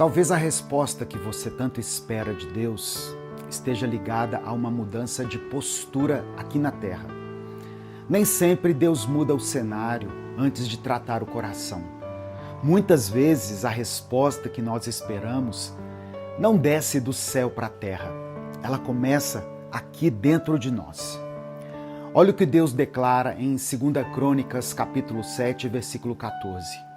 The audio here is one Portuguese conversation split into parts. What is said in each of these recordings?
Talvez a resposta que você tanto espera de Deus esteja ligada a uma mudança de postura aqui na Terra. Nem sempre Deus muda o cenário antes de tratar o coração. Muitas vezes a resposta que nós esperamos não desce do céu para a terra. Ela começa aqui dentro de nós. Olha o que Deus declara em 2 Crônicas, capítulo 7, versículo 14.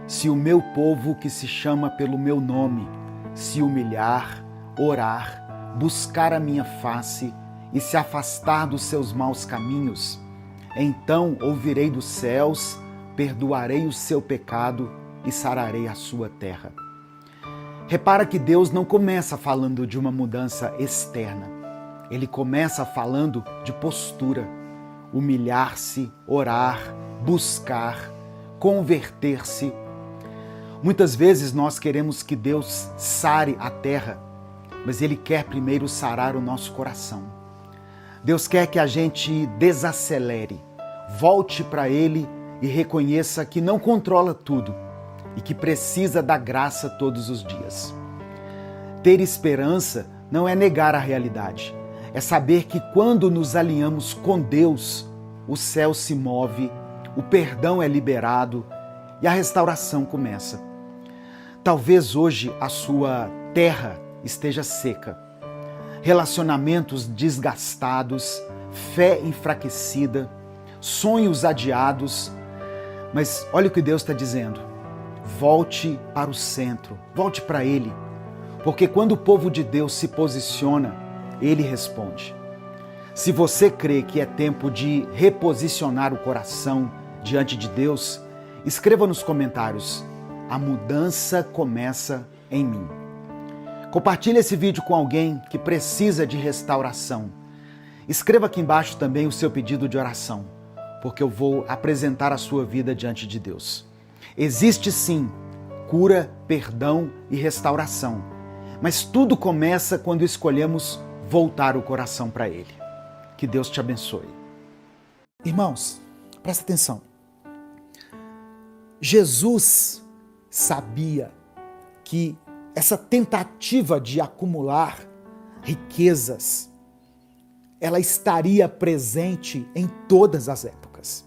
Se o meu povo que se chama pelo meu nome se humilhar, orar, buscar a minha face e se afastar dos seus maus caminhos, então ouvirei dos céus, perdoarei o seu pecado e sararei a sua terra. Repara que Deus não começa falando de uma mudança externa. Ele começa falando de postura, humilhar-se, orar, buscar, converter-se. Muitas vezes nós queremos que Deus sare a terra, mas Ele quer primeiro sarar o nosso coração. Deus quer que a gente desacelere, volte para Ele e reconheça que não controla tudo e que precisa da graça todos os dias. Ter esperança não é negar a realidade, é saber que quando nos alinhamos com Deus, o céu se move, o perdão é liberado e a restauração começa. Talvez hoje a sua terra esteja seca, relacionamentos desgastados, fé enfraquecida, sonhos adiados, mas olha o que Deus está dizendo. Volte para o centro, volte para Ele, porque quando o povo de Deus se posiciona, Ele responde. Se você crê que é tempo de reposicionar o coração diante de Deus, escreva nos comentários, a mudança começa em mim. Compartilhe esse vídeo com alguém que precisa de restauração. Escreva aqui embaixo também o seu pedido de oração, porque eu vou apresentar a sua vida diante de Deus. Existe sim cura, perdão e restauração, mas tudo começa quando escolhemos voltar o coração para Ele. Que Deus te abençoe. Irmãos, presta atenção. Jesus sabia que essa tentativa de acumular riquezas, ela estaria presente em todas as épocas.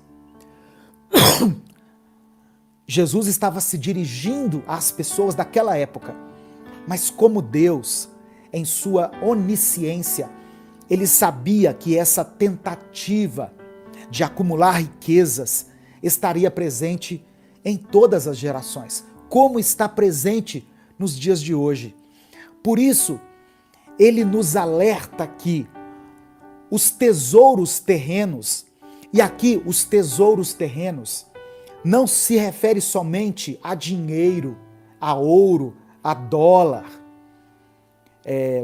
Jesus estava se dirigindo às pessoas daquela época, mas como Deus, em sua onisciência, ele sabia que essa tentativa de acumular riquezas estaria presente em todas as gerações, como está presente nos dias de hoje. Por isso, ele nos alerta que os tesouros terrenos, e aqui os tesouros terrenos, não se refere somente a dinheiro, a ouro, a dólar,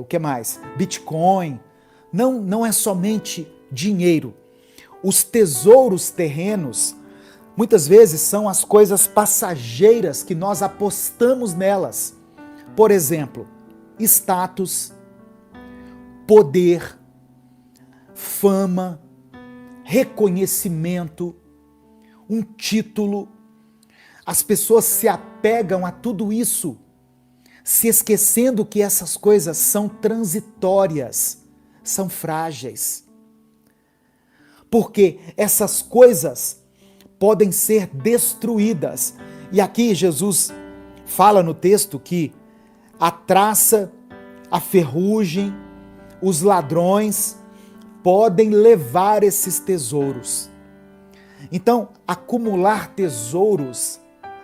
o que mais? Bitcoin. Não é somente dinheiro. Os tesouros terrenos, muitas vezes, são as coisas passageiras que nós apostamos nelas. Por exemplo, status, poder, fama, reconhecimento, um título. As pessoas se apegam a tudo isso, se esquecendo que essas coisas são transitórias, são frágeis. Porque essas coisas podem ser destruídas. E aqui Jesus fala no texto que a traça, a ferrugem, os ladrões podem levar esses tesouros. Então, acumular tesouros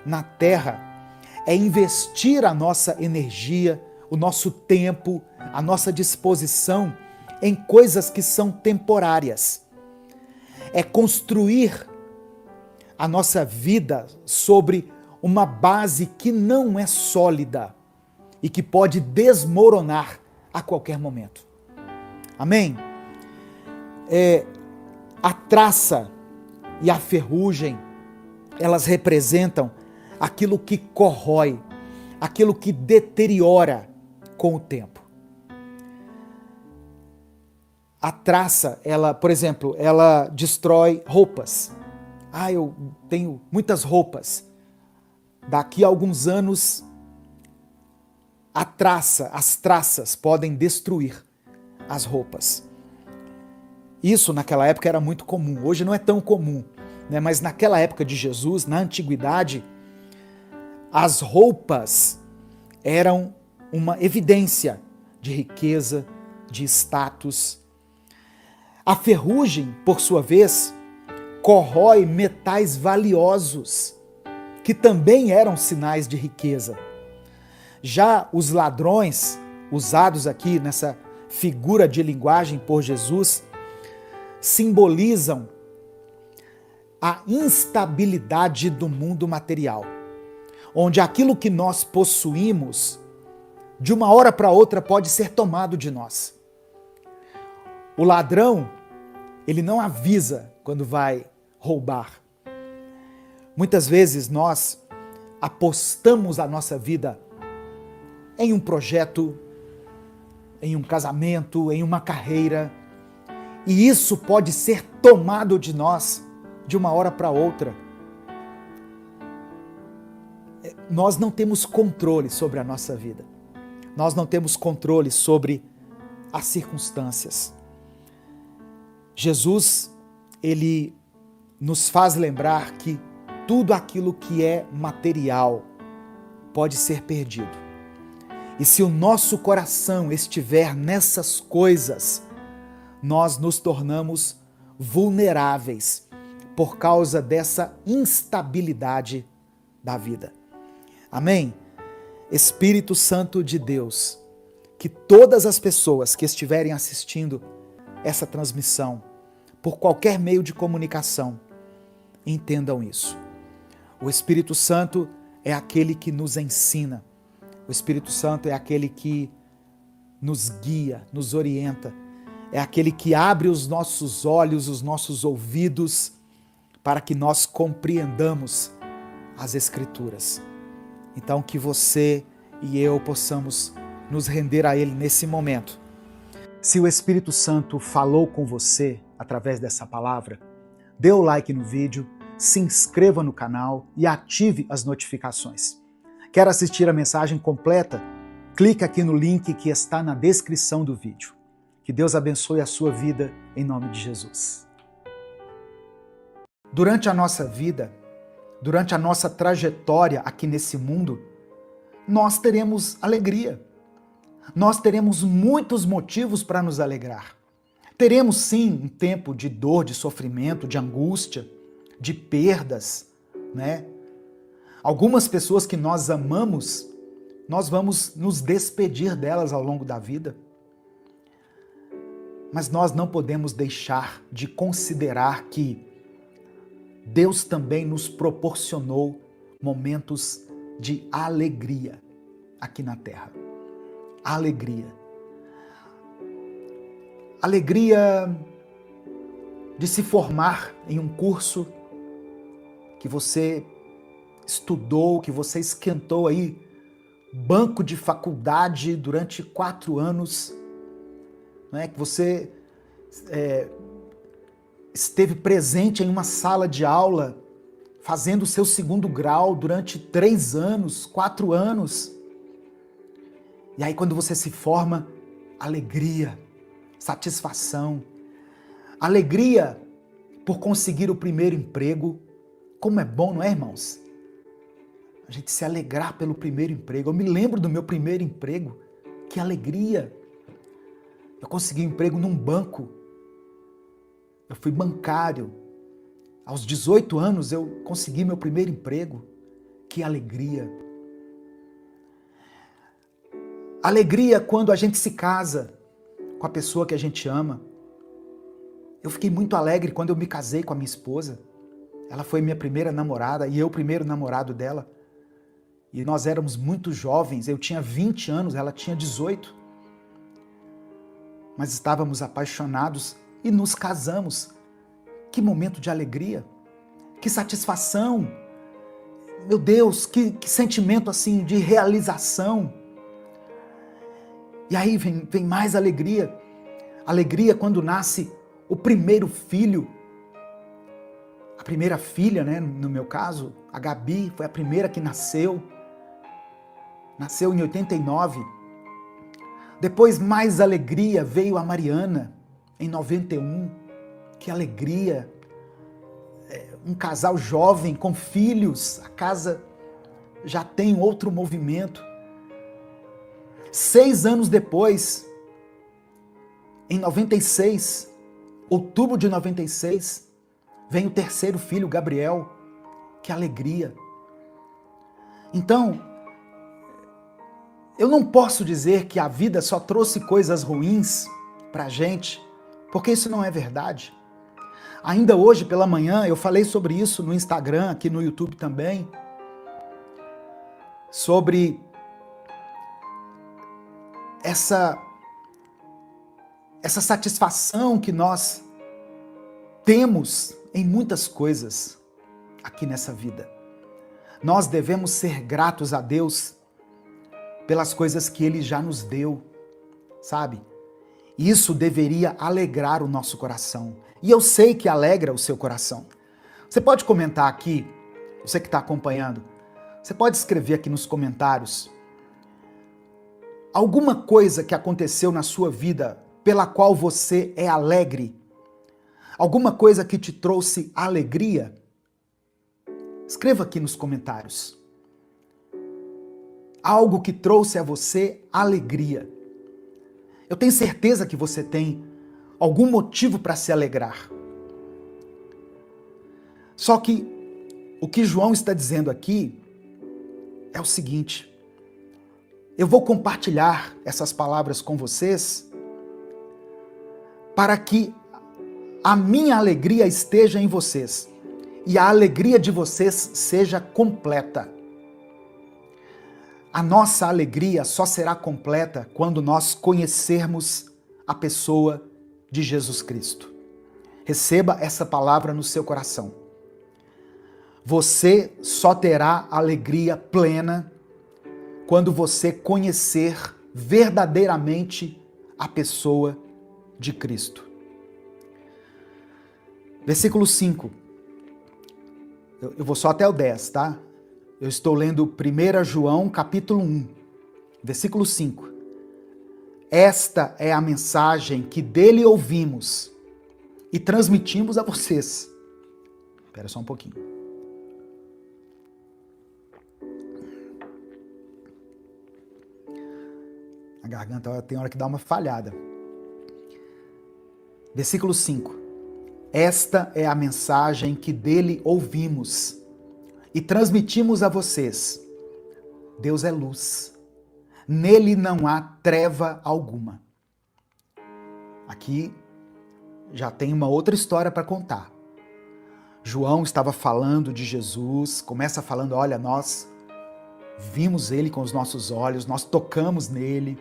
na terra é investir a nossa energia, o nosso tempo, a nossa disposição em coisas que são temporárias. É construir a nossa vida sobre uma base que não é sólida e que pode desmoronar a qualquer momento. Amém? A traça e a ferrugem, elas representam aquilo que corrói, aquilo que deteriora com o tempo. A traça, ela, por exemplo, ela destrói roupas. Eu tenho muitas roupas. Daqui a alguns anos as traças podem destruir as roupas. Isso naquela época era muito comum, hoje não é tão comum, né? Mas naquela época de Jesus, na antiguidade, as roupas eram uma evidência de riqueza, de status. A ferrugem, por sua vez, corrói metais valiosos, que também eram sinais de riqueza. Já os ladrões, usados aqui nessa figura de linguagem por Jesus, simbolizam a instabilidade do mundo material, onde aquilo que nós possuímos, de uma hora para outra, pode ser tomado de nós. O ladrão, ele não avisa quando vai roubar. Muitas vezes nós apostamos a nossa vida em um projeto, em um casamento, em uma carreira, e isso pode ser tomado de nós de uma hora para outra. Nós não temos controle sobre a nossa vida. Nós não temos controle sobre as circunstâncias. Jesus, ele nos faz lembrar que tudo aquilo que é material pode ser perdido. E se o nosso coração estiver nessas coisas, nós nos tornamos vulneráveis por causa dessa instabilidade da vida. Amém? Espírito Santo de Deus, que todas as pessoas que estiverem assistindo essa transmissão, por qualquer meio de comunicação, entendam isso. O Espírito Santo é aquele que nos ensina. O Espírito Santo é aquele que nos guia, nos orienta. É aquele que abre os nossos olhos, os nossos ouvidos, para que nós compreendamos as Escrituras. Então, que você e eu possamos nos render a Ele nesse momento. Se o Espírito Santo falou com você através dessa palavra, dê o like no vídeo, se inscreva no canal e ative as notificações. Quer assistir a mensagem completa? Clique aqui no link que está na descrição do vídeo. Que Deus abençoe a sua vida em nome de Jesus. Durante a nossa vida, durante a nossa trajetória aqui nesse mundo, nós teremos alegria. Nós teremos muitos motivos para nos alegrar. Teremos sim um tempo de dor, de sofrimento, de angústia, de perdas, né? Algumas pessoas que nós amamos, nós vamos nos despedir delas ao longo da vida. Mas nós não podemos deixar de considerar que Deus também nos proporcionou momentos de alegria aqui na Terra. Alegria. Alegria de se formar em um curso que você estudou, que você esquentou aí, banco de faculdade durante 4 anos, né? Que você esteve presente em uma sala de aula, fazendo o seu 2º grau durante 3 anos, 4 anos. E aí quando você se forma, alegria, satisfação, alegria por conseguir o primeiro emprego. Como é bom, não é, irmãos? A gente se alegrar pelo primeiro emprego. Eu me lembro do meu primeiro emprego, que alegria. Eu consegui um emprego num banco. Eu fui bancário. Aos 18 anos eu consegui meu primeiro emprego. Que alegria. Alegria quando a gente se casa com a pessoa que a gente ama. Eu fiquei muito alegre quando eu me casei com a minha esposa. Ela foi minha primeira namorada e eu o primeiro namorado dela. E nós éramos muito jovens, eu tinha 20 anos, ela tinha 18. Mas estávamos apaixonados e nos casamos. Que momento de alegria, que satisfação. Meu Deus, que sentimento assim de realização. E aí vem mais alegria. Alegria quando nasce o primeiro filho. A primeira filha, né? No meu caso, a Gabi, foi a primeira que nasceu. nasceu em 89. Depois, mais alegria, veio a Mariana, em 91. Que alegria! Um casal jovem com filhos, a casa já tem outro movimento. 6 anos depois, em 96, outubro de 96, vem o terceiro filho, Gabriel. Que alegria! Então, eu não posso dizer que a vida só trouxe coisas ruins pra gente, porque isso não é verdade. Ainda hoje pela manhã eu falei sobre isso no Instagram, aqui no YouTube também, sobre essa satisfação que nós temos em muitas coisas aqui nessa vida. Nós devemos ser gratos a Deus pelas coisas que Ele já nos deu, sabe? Isso deveria alegrar o nosso coração. E eu sei que alegra o seu coração. Você pode comentar aqui, você que está acompanhando, você pode escrever aqui nos comentários alguma coisa que aconteceu na sua vida pela qual você é alegre. Alguma coisa que te trouxe alegria. Escreva aqui nos comentários. Algo que trouxe a você alegria. Eu tenho certeza que você tem algum motivo para se alegrar. Só que o que João está dizendo aqui é o seguinte: eu vou compartilhar essas palavras com vocês para que a minha alegria esteja em vocês e a alegria de vocês seja completa. A nossa alegria só será completa quando nós conhecermos a pessoa de Jesus Cristo. Receba essa palavra no seu coração. Você só terá alegria plena quando você conhecer verdadeiramente a pessoa de Cristo. Versículo 5. Eu vou só até o 10, tá? Eu estou lendo 1 João, capítulo 1, versículo 5. Esta é a mensagem que dele ouvimos e transmitimos a vocês. Espera só um pouquinho. A garganta tem hora que dá uma falhada. Versículo 5. Esta é a mensagem que dele ouvimos e transmitimos a vocês. Deus é luz. Nele não há treva alguma. Aqui já tem uma outra história para contar. João estava falando de Jesus, começa falando, olha, nós vimos ele com os nossos olhos, nós tocamos nele,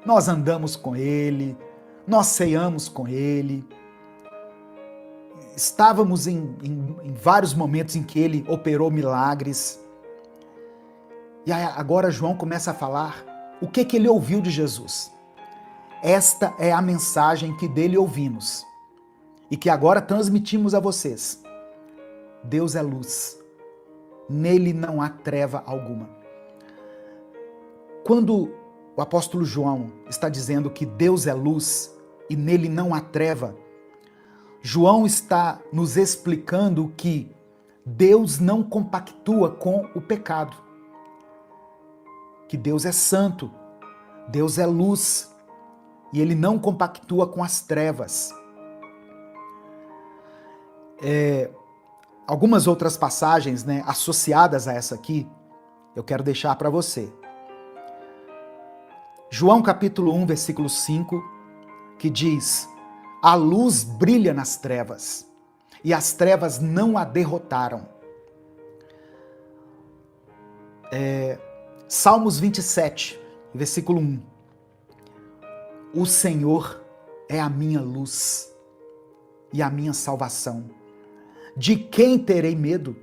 nós andamos com ele, nós ceamos com ele. Estávamos em vários momentos em que ele operou milagres. E aí, agora João começa a falar o que ele ouviu de Jesus. Esta é a mensagem que dele ouvimos e que agora transmitimos a vocês. Deus é luz. Nele não há treva alguma. Quando o apóstolo João está dizendo que Deus é luz e nele não há treva, João está nos explicando que Deus não compactua com o pecado. Que Deus é santo, Deus é luz, e ele não compactua com as trevas. Algumas outras passagens, associadas a essa aqui, eu quero deixar para você. João capítulo 1, versículo 5, que diz: a luz brilha nas trevas, e as trevas não a derrotaram. Salmos 27, versículo 1. O Senhor é a minha luz e a minha salvação. De quem terei medo?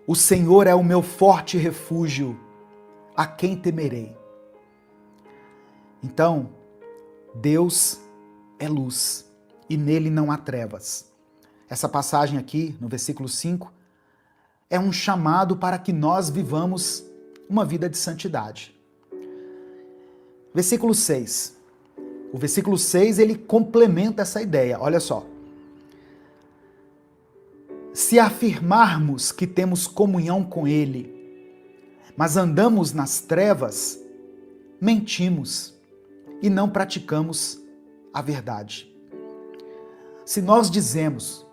O Senhor é o meu forte refúgio. A quem temerei? Então, Deus é luz e nele não há trevas. Essa passagem aqui, no versículo 5, é um chamado para que nós vivamos uma vida de santidade. Versículo 6. O versículo 6, ele complementa essa ideia. Olha só. Se afirmarmos que temos comunhão com Ele, mas andamos nas trevas, mentimos e não praticamos a verdade. Se nós dizemos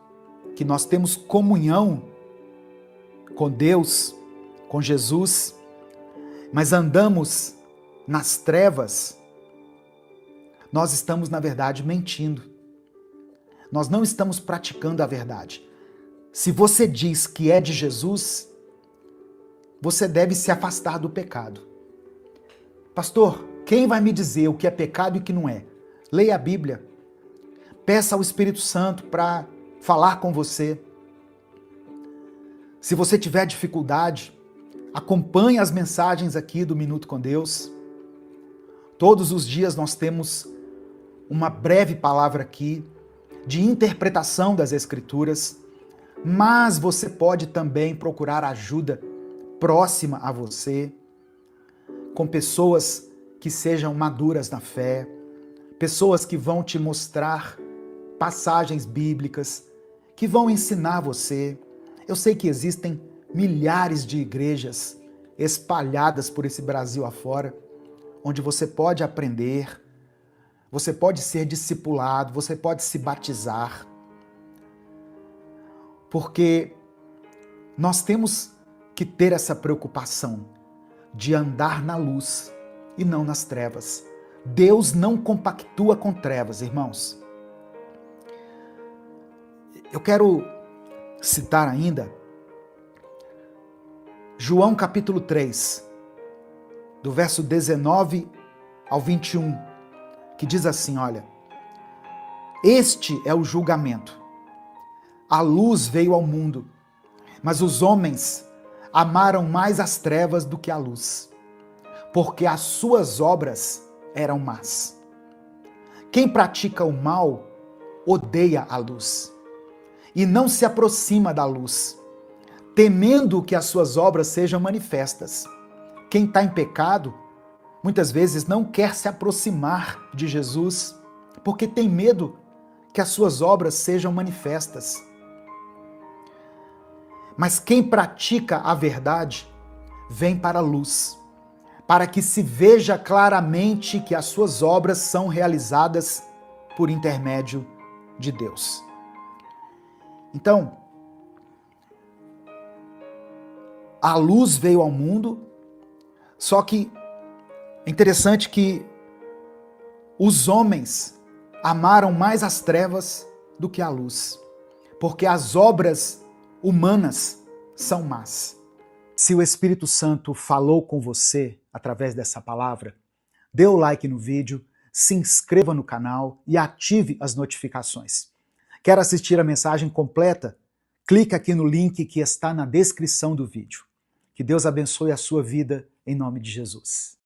que nós temos comunhão com Deus, com Jesus, mas andamos nas trevas, nós estamos, na verdade, mentindo. Nós não estamos praticando a verdade. Se você diz que é de Jesus, você deve se afastar do pecado. Pastor, quem vai me dizer o que é pecado e o que não é? Leia a Bíblia. Peça ao Espírito Santo para falar com você. Se você tiver dificuldade, acompanhe as mensagens aqui do Minuto com Deus. Todos os dias nós temos uma breve palavra aqui de interpretação das Escrituras, mas você pode também procurar ajuda próxima a você, com pessoas que sejam maduras na fé, pessoas que vão te mostrar passagens bíblicas, que vão ensinar você. Eu sei que existem milhares de igrejas espalhadas por esse Brasil afora, onde você pode aprender, você pode ser discipulado, você pode se batizar, porque nós temos que ter essa preocupação de andar na luz e não nas trevas. Deus não compactua com trevas, irmãos. Eu quero citar ainda João capítulo 3, do verso 19 ao 21, que diz assim, olha: este é o julgamento. A luz veio ao mundo, mas os homens amaram mais as trevas do que a luz, porque as suas obras eram más. Quem pratica o mal odeia a luz e não se aproxima da luz, temendo que as suas obras sejam manifestas. Quem está em pecado, muitas vezes não quer se aproximar de Jesus, porque tem medo que as suas obras sejam manifestas. Mas quem pratica a verdade vem para a luz, para que se veja claramente que as suas obras são realizadas por intermédio de Deus. Então, a luz veio ao mundo, só que é interessante que os homens amaram mais as trevas do que a luz, porque as obras humanas são más. Se o Espírito Santo falou com você através dessa palavra, dê o like no vídeo, se inscreva no canal e ative as notificações. Quer assistir a mensagem completa? Clique aqui no link que está na descrição do vídeo. Que Deus abençoe a sua vida em nome de Jesus.